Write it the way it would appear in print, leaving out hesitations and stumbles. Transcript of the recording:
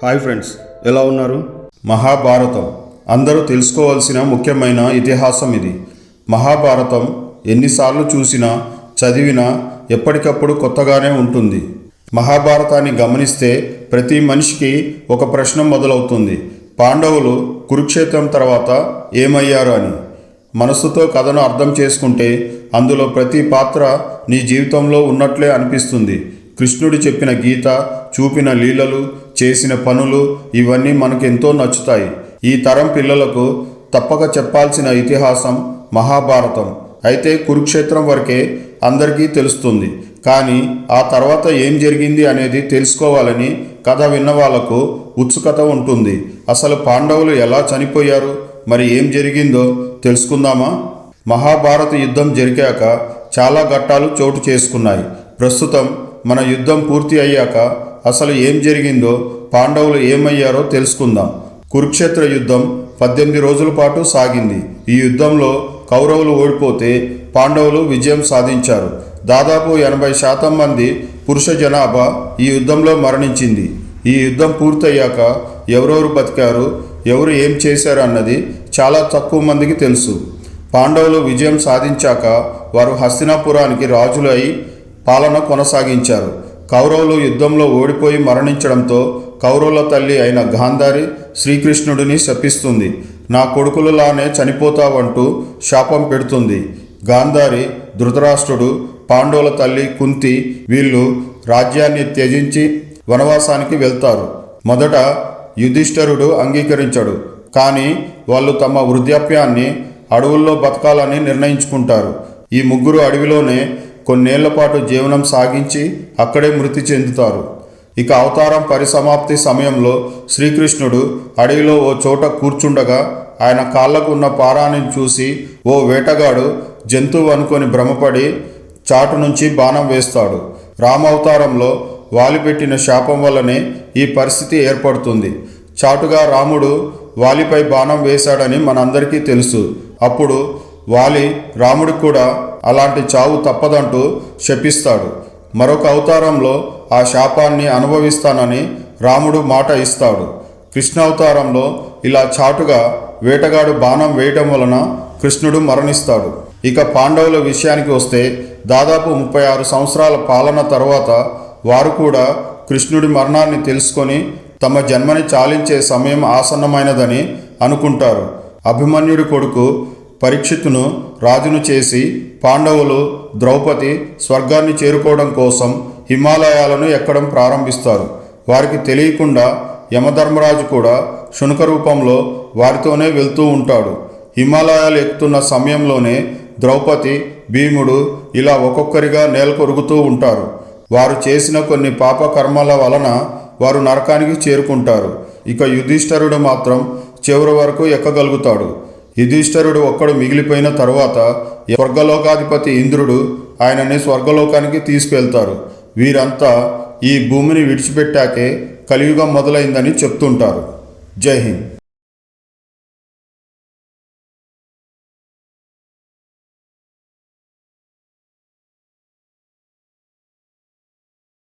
Hi friends, ఎలా ఉన్నారు? మహాభారతం అందరూ తెలుసుకోవాల్సిన ముఖ్యమైన ఇతిహాసం ఇది. మహాభారతం ఎన్నిసార్లు చూసినా చదివినా ఎప్పటికప్పుడు కొత్తగానే ఉంటుంది. మహాభారతాన్ని గమనిస్తే ప్రతి మనిషికి ఒక ప్రశ్న మొదలవుతుంది. పాండవులు కురుక్షేత్రం తర్వాత ఏమయ్యారు అని. మనసుతో కథను అర్థం చేసుకుంటే అందులో ప్రతి పాత్ర నీ జీవితంలో ఉన్నట్లే అనిపిస్తుంది. కృష్ణుడు చెప్పిన గీత, చూపిన లీలలు, చేసిన పనులు ఇవన్నీ మనకు ఎంతో నచ్చుతాయి. ఈ తరం పిల్లలకు తప్పక చెప్పాల్సిన ఇతిహాసం మహాభారతం. అయితే కురుక్షేత్రం వరకే అందరికీ తెలుస్తుంది. కానీ ఆ తర్వాత ఏం జరిగింది అనేది తెలుసుకోవాలని కథ విన్న వాళ్లకు ఉత్సుకత ఉంటుంది. అసలు పాండవులు ఎలా చనిపోయారు, మరి ఏం జరిగిందో తెలుసుకుందామా? మహాభారత యుద్ధం జరిగాక చాలా ఘట్టాలు చోటు చేసుకున్నాయి. ప్రస్తుతం మన యుద్ధం పూర్తి అయ్యాక అసలు ఏం జరిగిందో, పాండవులు ఏమయ్యారో తెలుసుకుందాం. కురుక్షేత్ర యుద్ధం 18 రోజుల పాటు సాగింది. ఈ యుద్ధంలో కౌరవులు ఓడిపోతే పాండవులు విజయం సాధించారు. దాదాపు 80% మంది పురుష జనాభా ఈ యుద్ధంలో మరణించింది. ఈ యుద్ధం పూర్తయ్యాక ఎవరెవరు బతికారు, ఎవరు ఏం చేశారు అన్నది చాలా తక్కువ మందికి తెలుసు. పాండవులు విజయం సాధించాక వారు హస్తినాపురానికి రాజులు అయి పాలన కొనసాగించారు. కౌరవులు యుద్ధంలో ఓడిపోయి మరణించడంతో కౌరవుల తల్లి అయిన గాంధారి శ్రీకృష్ణుడిని శపిస్తుంది. నా కొడుకులలానే చనిపోతావంటూ శాపం పెడుతుంది. గాంధారి, ధృతరాష్ట్రుడు, పాండవుల తల్లి కుంతి వీళ్ళు రాజ్యాన్ని త్యజించి వనవాసానికి వెళ్తారు. మొదట యుధిష్ఠిరుడు అంగీకరించడు. కానీ వాళ్ళు తమ వృద్ధాప్యాన్ని అడవుల్లో బతకాలని నిర్ణయించుకుంటారు. ఈ ముగ్గురు అడవిలోనే కొన్నేళ్ల పాటు జీవనం సాగించి అక్కడే మృతి చెందుతారు. ఇక అవతారం పరిసమాప్తి సమయంలో శ్రీకృష్ణుడు అడవిలో ఓ చోట కూర్చుండగా ఆయన కాళ్లకు ఉన్న పారాన్ని చూసి ఓ వేటగాడు జంతువు అనుకొని భ్రమపడి చాటు నుంచి బాణం వేస్తాడు. రామావతారంలో వాలిపెట్టిన శాపం వల్లనే ఈ పరిస్థితి ఏర్పడుతుంది. చాటుగా రాముడు వాలిపై బాణం వేశాడని మనందరికీ తెలుసు. అప్పుడు వాలి రాముడికి కూడా అలాంటి చావు తప్పదంటూ శపిస్తాడు. మరొక అవతారంలో ఆ శాపాన్ని అనుభవిస్తానని రాముడు మాట ఇస్తాడు. కృష్ణావతారంలో ఇలా చాటుగా వేటగాడు బాణం వేయటం వలన కృష్ణుడు మరణిస్తాడు. ఇక పాండవుల విషయానికి వస్తే దాదాపు 36 సంవత్సరాల పాలన తర్వాత వారు కూడా కృష్ణుడి మరణాన్ని తెలుసుకొని తమ జన్మని చాలించే సమయం ఆసన్నమైనదని అనుకుంటారు. అభిమన్యుడి కొడుకు పరీక్షిత్తును రాజును చేసి పాండవులు, ద్రౌపది స్వర్గాన్ని చేరుకోవడం కోసం హిమాలయాలను ఎక్కడం ప్రారంభిస్తారు. వారికి తెలియకుండా యమధర్మరాజు కూడా శునక రూపంలో వారితోనే వెళ్తూ ఉంటాడు. హిమాలయాలు ఎక్కుతున్న సమయంలోనే ద్రౌపది, భీముడు ఇలా ఒక్కొక్కరిగా నేలకొరుగుతూ ఉంటారు. వారు చేసిన కొన్ని పాప కర్మల వలన వారు నరకానికి చేరుకుంటారు. ఇక యుధిష్ఠిరుడు మాత్రం చివరి వరకు ఎక్కగలుగుతాడు. యుధిష్ఠిరుడు ఒక్కడు మిగిలిపోయిన తరువాత స్వర్గలోకాధిపతి ఇంద్రుడు ఆయనని స్వర్గలోకానికి తీసుకెళ్తారు. వీరంతా ఈ భూమిని విడిచిపెట్టాకే కలియుగం మొదలైందని చెప్తుంటారు. జై హింద్.